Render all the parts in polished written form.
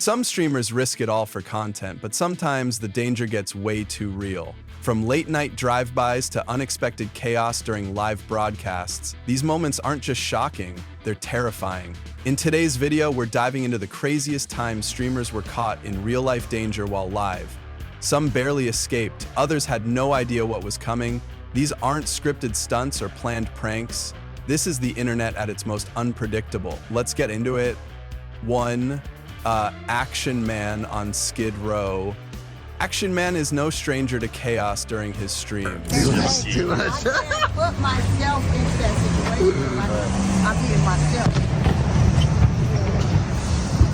Some streamers risk it all for content, but sometimes the danger gets way too real. From late-night drive-bys to unexpected chaos during live broadcasts, these moments aren't just shocking, they're terrifying. In today's video, we're diving into the craziest times streamers were caught in real-life danger while live. Some barely escaped, others had no idea what was coming. These aren't scripted stunts or planned pranks. This is the internet at its most unpredictable. Let's get into it. 1. Action Man on Skid Row. Action Man is no stranger to chaos during his streams. Too much. I put myself into that situation. I'm being myself.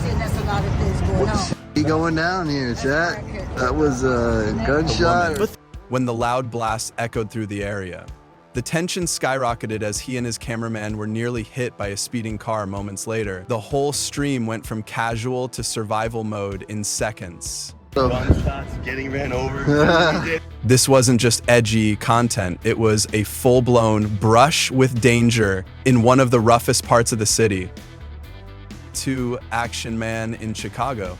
See, that's a lot of things going on. He going down here, chat. That was a gunshot. When the loud blasts echoed through the area, the tension skyrocketed as he and his cameraman were nearly hit by a speeding car moments later. The whole stream went from casual to survival mode in seconds. Gunshots, getting ran over. This wasn't just edgy content, it was a full-blown brush with danger in one of the roughest parts of the city. 2. Action Man in Chicago.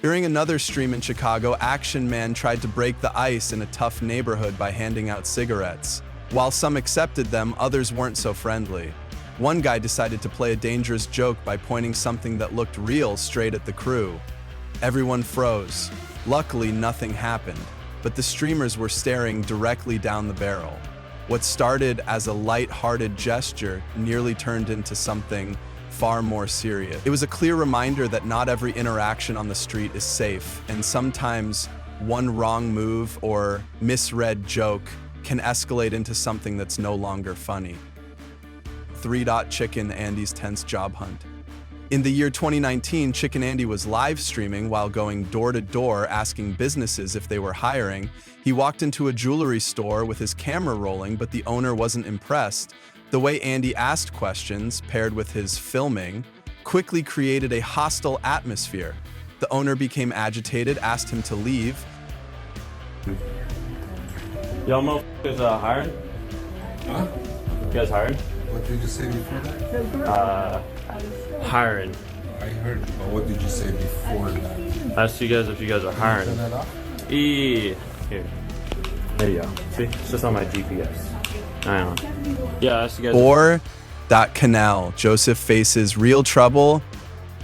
During another stream in Chicago, Action Man tried to break the ice in a tough neighborhood by handing out cigarettes. While some accepted them, others weren't so friendly. One guy decided to play a dangerous joke by pointing something that looked real straight at the crew. Everyone froze. Luckily, nothing happened, but the streamers were staring directly down the barrel. What started as a light-hearted gesture nearly turned into something far more serious. It was a clear reminder that not every interaction on the street is safe, and sometimes one wrong move or misread joke can escalate into something that's no longer funny. 3. Chicken Andy's tense job hunt. In the year 2019, Chicken Andy was live streaming while going door to door asking businesses if they were hiring. He walked into a jewelry store with his camera rolling, but the owner wasn't impressed. The way Andy asked questions, paired with his filming, quickly created a hostile atmosphere. The owner became agitated, asked him to leave. Y'all motherfuckers hiring? Huh? You guys hiring? What did you say before that? Hiring. I heard, but what did you say before that? I asked you guys if you guys are Turn hiring. that off? Here. There you go. See? It's just on my GPS. I know. Yeah, I asked you guys. Or Canal. Joseph faces real trouble.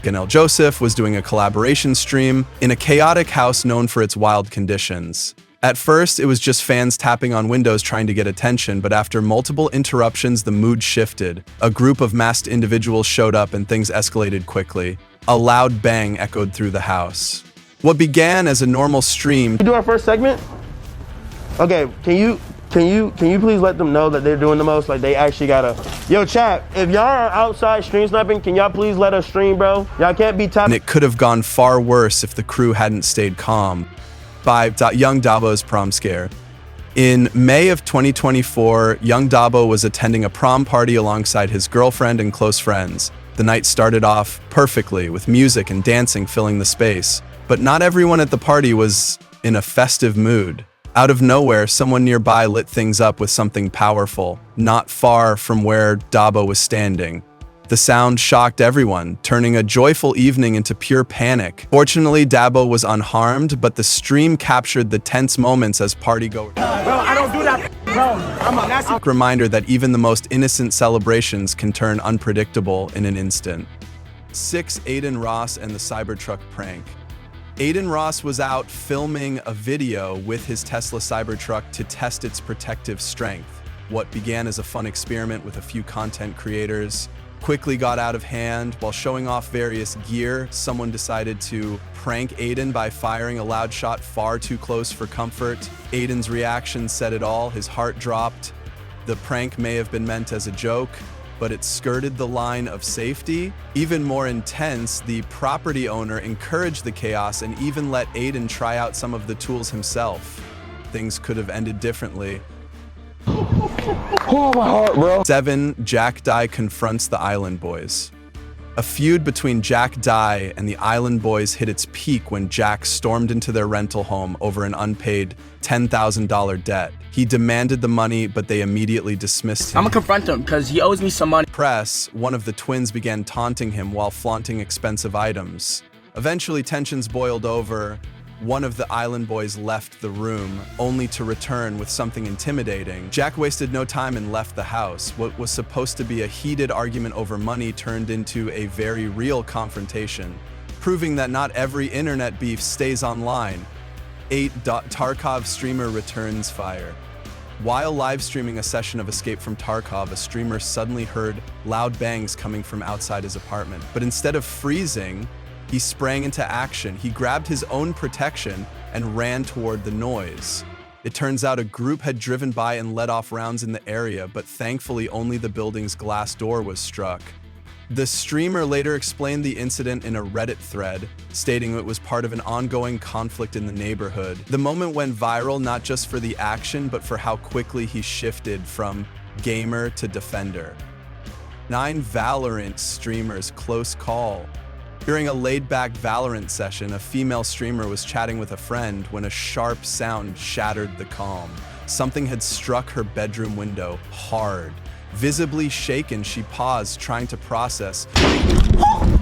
Canal Joseph was doing a collaboration stream in a chaotic house known for its wild conditions. At first, it was just fans tapping on windows trying to get attention, but after multiple interruptions, the mood shifted. A group of masked individuals showed up and things escalated quickly. A loud bang echoed through the house. What began as a normal stream. We do our first segment? Okay, can you please let them know that they're doing the most? Like, they actually gotta. Yo, chat, if y'all are outside stream sniping, can y'all please let us stream, bro? Y'all can't be tapping. And it could have gone far worse if the crew hadn't stayed calm. 5. Young Dabo's prom scare. In May of 2024, young Dabo was attending a prom party alongside his girlfriend and close friends. The night started off perfectly, with music and dancing filling the space. But not everyone at the party was in a festive mood. Out of nowhere, someone nearby lit things up with something powerful, not far from where Dabo was standing. The sound shocked everyone, turning a joyful evening into pure panic. Fortunately, Dabo was unharmed, but the stream captured the tense moments as partygoers. Bro, I don't do that, bro. I'm a nasty. Reminder that even the most innocent celebrations can turn unpredictable in an instant. 6. Aiden Ross and the Cybertruck prank. Aiden Ross was out filming a video with his Tesla Cybertruck to test its protective strength. What began as a fun experiment with a few content creators quickly got out of hand. While showing off various gear, someone decided to prank Aiden by firing a loud shot far too close for comfort. Aiden's reaction said it all. His heart dropped. The prank may have been meant as a joke, but it skirted the line of safety. Even more intense, the property owner encouraged the chaos and even let Aiden try out some of the tools himself. Things could have ended differently. Oh, my heart, bro. 7. Jack Dye confronts the Island Boys. A feud between Jack Dye and the Island Boys hit its peak when Jack stormed into their rental home over an unpaid $10,000 debt. He demanded the money, but they immediately dismissed him. I'm gonna confront him because he owes me some money. Press, one of the twins began taunting him while flaunting expensive items. Eventually, tensions boiled over. One of the island boys left the room, only to return with something intimidating. Jack wasted no time and left the house. What was supposed to be a heated argument over money turned into a very real confrontation, proving that not every internet beef stays online. 8. Tarkov streamer returns fire. While live streaming a session of Escape from Tarkov, a streamer suddenly heard loud bangs coming from outside his apartment. But instead of freezing, he sprang into action. He grabbed his own protection and ran toward the noise. It turns out a group had driven by and let off rounds in the area, but thankfully only the building's glass door was struck. The streamer later explained the incident in a Reddit thread, stating it was part of an ongoing conflict in the neighborhood. The moment went viral not just for the action, but for how quickly he shifted from gamer to defender. 9. Valorant streamers close call. During a laid-back Valorant session, a female streamer was chatting with a friend when a sharp sound shattered the calm. Something had struck her bedroom window hard. Visibly shaken, she paused, trying to process.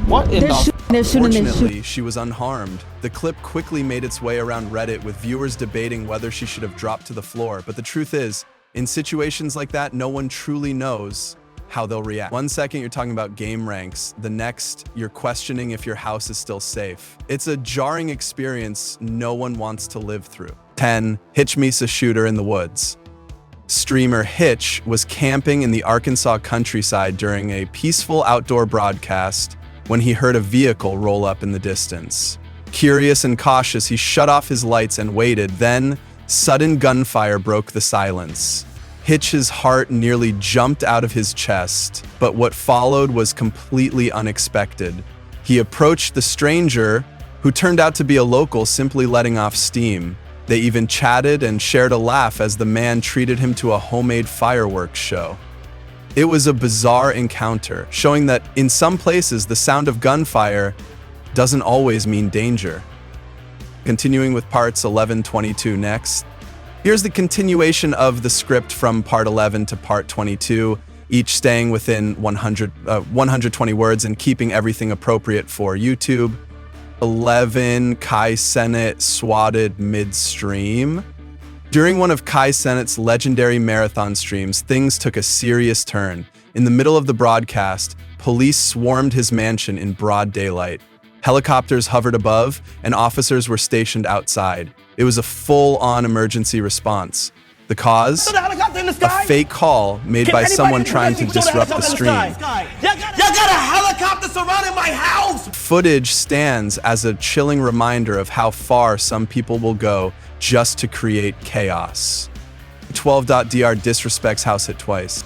What in the... Fortunately, she was unharmed. The clip quickly made its way around Reddit, with viewers debating whether she should have dropped to the floor. But the truth is, in situations like that, no one truly knows how they'll react. 1 second, you're talking about game ranks. The next, you're questioning if your house is still safe. It's a jarring experience no one wants to live through. 10. Hitch meets a shooter in the woods. Streamer Hitch was camping in the Arkansas countryside during a peaceful outdoor broadcast when he heard a vehicle roll up in the distance. Curious and cautious, he shut off his lights and waited. Then, sudden gunfire broke the silence. Hitch's heart nearly jumped out of his chest, but what followed was completely unexpected. He approached the stranger, who turned out to be a local, simply letting off steam. They even chatted and shared a laugh as the man treated him to a homemade fireworks show. It was a bizarre encounter, showing that in some places the sound of gunfire doesn't always mean danger. Continuing with parts 11-22 next. Here's the continuation of the script from part 11 to part 22, each staying within 120 words and keeping everything appropriate for YouTube. 11. Kai Cenat swatted midstream. During one of Kai Cenat's legendary marathon streams, things took a serious turn. In the middle of the broadcast, police swarmed his mansion in broad daylight. Helicopters hovered above, and officers were stationed outside. It was a full-on emergency response. The cause? A fake call made by someone trying to disrupt the stream. Y'all got a helicopter surrounding my house! Footage stands as a chilling reminder of how far some people will go just to create chaos. 12.dr disrespects house hit twice.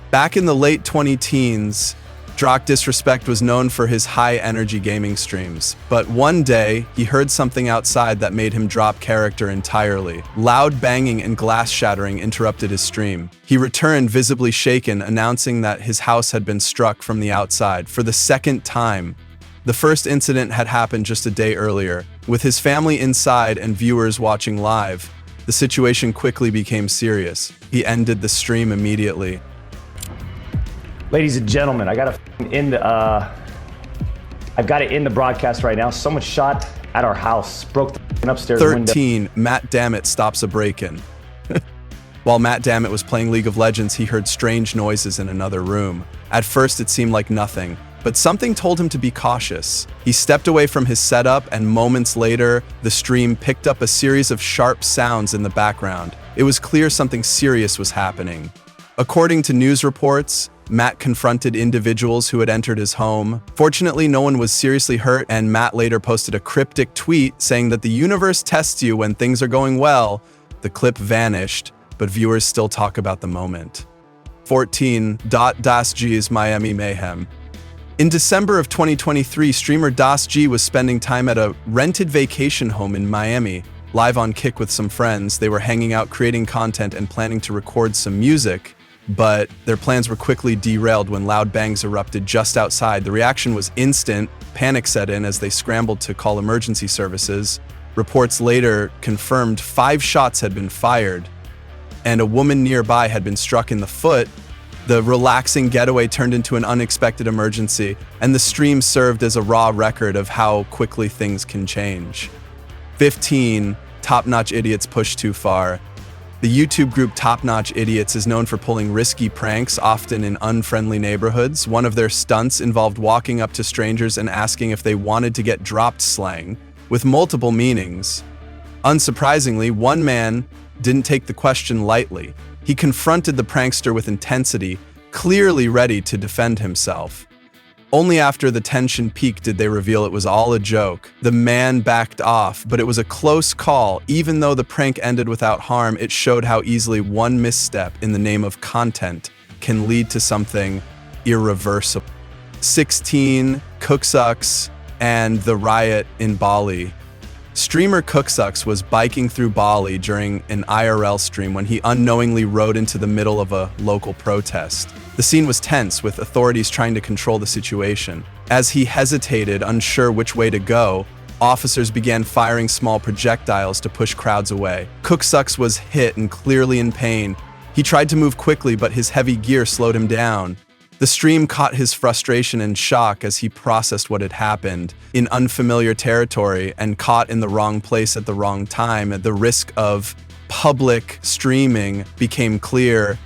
Back in the late 20-teens, Drock Disrespect was known for his high-energy gaming streams, but one day, he heard something outside that made him drop character entirely. Loud banging and glass shattering interrupted his stream. He returned visibly shaken, announcing that his house had been struck from the outside for the second time. The first incident had happened just a day earlier. With his family inside and viewers watching live, the situation quickly became serious. He ended the stream immediately. Ladies and gentlemen, I got it in the broadcast right now. Someone shot at our house, broke the upstairs 13. window. Matt Dammit stops a break-in. While Matt Dammit was playing League of Legends, he heard strange noises in another room. At first, it seemed like nothing, but something told him to be cautious. He stepped away from his setup, and moments later, the stream picked up a series of sharp sounds in the background. It was clear something serious was happening. According to news reports, Matt confronted individuals who had entered his home. Fortunately, no one was seriously hurt, and Matt later posted a cryptic tweet saying that the universe tests you when things are going well. The clip vanished, but viewers still talk about the moment. 14. Das G's Miami Mayhem. In December of 2023, streamer Das G was spending time at a rented vacation home in Miami. Live on Kick with some friends, they were hanging out, creating content, and planning to record some music. But their plans were quickly derailed when loud bangs erupted just outside. The reaction was instant. Panic set in as they scrambled to call emergency services. Reports later confirmed 5 shots had been fired, and a woman nearby had been struck in the foot. The relaxing getaway turned into an unexpected emergency, and the stream served as a raw record of how quickly things can change. 15. Top-notch idiots push too far. The YouTube group Top Notch Idiots is known for pulling risky pranks, often in unfriendly neighborhoods. One of their stunts involved walking up to strangers and asking if they wanted to get dropped, slang with multiple meanings. Unsurprisingly, one man didn't take the question lightly. He confronted the prankster with intensity, clearly ready to defend himself. Only after the tension peaked did they reveal it was all a joke. The man backed off, but it was a close call. Even though the prank ended without harm, it showed how easily one misstep in the name of content can lead to something irreversible. 16. Cooksucks and the riot in Bali. Streamer Cooksucks was biking through Bali during an IRL stream when he unknowingly rode into the middle of a local protest. The scene was tense, with authorities trying to control the situation. As he hesitated, unsure which way to go, officers began firing small projectiles to push crowds away. Cooksucks was hit and clearly in pain. He tried to move quickly, but his heavy gear slowed him down. The stream caught his frustration and shock as he processed what had happened. In unfamiliar territory and caught in the wrong place at the wrong time, the risk of public streaming became clear.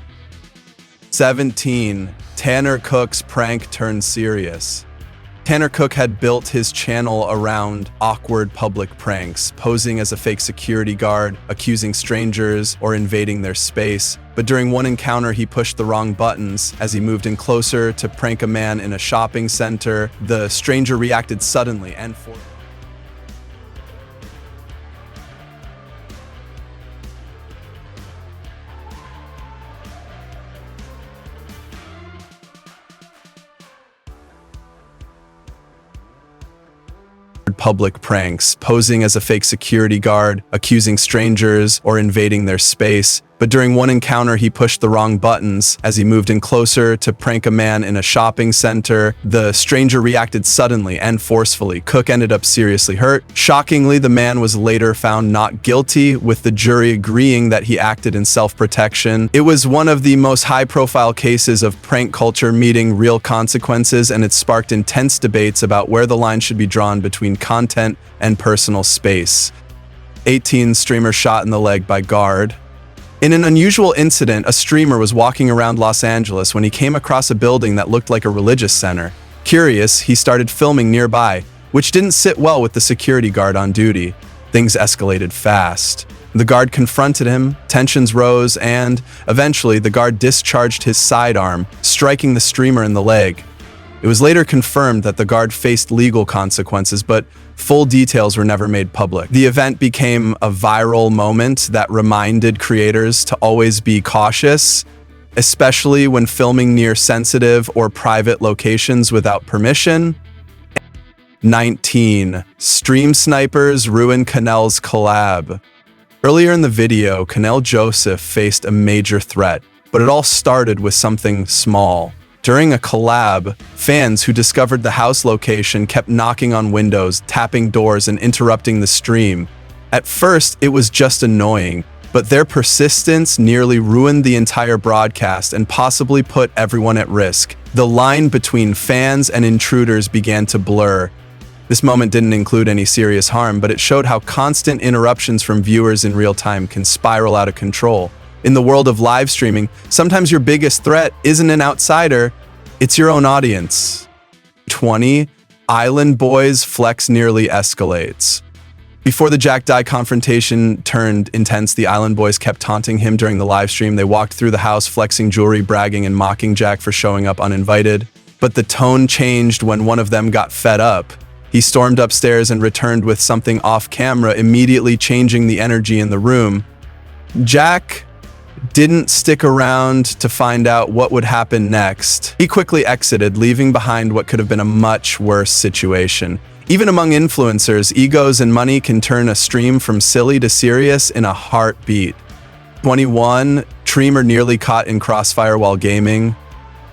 17. Tanner Cook's prank turned serious. Tanner Cook had built his channel around awkward public pranks, posing as a fake security guard, accusing strangers, or invading their space. But during one encounter, he pushed the wrong buttons. As he moved in closer to prank a man in a shopping center, the stranger reacted suddenly and forcefully. Public pranks, posing as a fake security guard, accusing strangers, or invading their space. But during one encounter, he pushed the wrong buttons. As he moved in closer to prank a man in a shopping center, the stranger reacted suddenly and forcefully. Cook ended up seriously hurt. Shockingly, the man was later found not guilty, with the jury agreeing that he acted in self-protection. It was one of the most high-profile cases of prank culture meeting real consequences, and it sparked intense debates about where the line should be drawn between content and personal space. 18. Streamer shot in the leg by guard. In an unusual incident, a streamer was walking around Los Angeles when he came across a building that looked like a religious center. Curious, he started filming nearby, which didn't sit well with the security guard on duty. Things escalated fast. The guard confronted him, tensions rose, and eventually the guard discharged his sidearm, striking the streamer in the leg. It was later confirmed that the guard faced legal consequences, but full details were never made public. The event became a viral moment that reminded creators to always be cautious, especially when filming near sensitive or private locations without permission. 19. Stream snipers ruin Canel's collab. Earlier in the video, Canel Joseph faced a major threat, but it all started with something small. During a collab, fans who discovered the house location kept knocking on windows, tapping doors, and interrupting the stream. At first, it was just annoying, but their persistence nearly ruined the entire broadcast and possibly put everyone at risk. The line between fans and intruders began to blur. This moment didn't include any serious harm, but it showed how constant interruptions from viewers in real time can spiral out of control. In the world of live streaming, sometimes your biggest threat isn't an outsider, it's your own audience. 20. Island Boys flex nearly escalates. Before the Jack Dye confrontation turned intense, the Island Boys kept taunting him during the live stream. They walked through the house, flexing jewelry, bragging, and mocking Jack for showing up uninvited. But the tone changed when one of them got fed up. He stormed upstairs and returned with something off camera, immediately changing the energy in the room. Jack didn't stick around to find out what would happen next. He quickly exited, leaving behind what could have been a much worse situation. Even among influencers, egos and money can turn a stream from silly to serious in a heartbeat. 21. Streamer nearly caught in crossfire while gaming.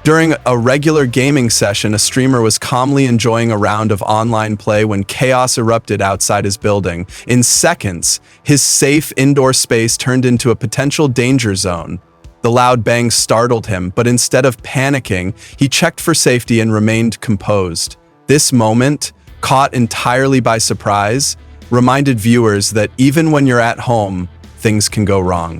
During a regular gaming session, a streamer was calmly enjoying a round of online play when chaos erupted outside his building. In seconds, his safe indoor space turned into a potential danger zone. The loud bang startled him, but instead of panicking, he checked for safety and remained composed. This moment, caught entirely by surprise, reminded viewers that even when you're at home, things can go wrong.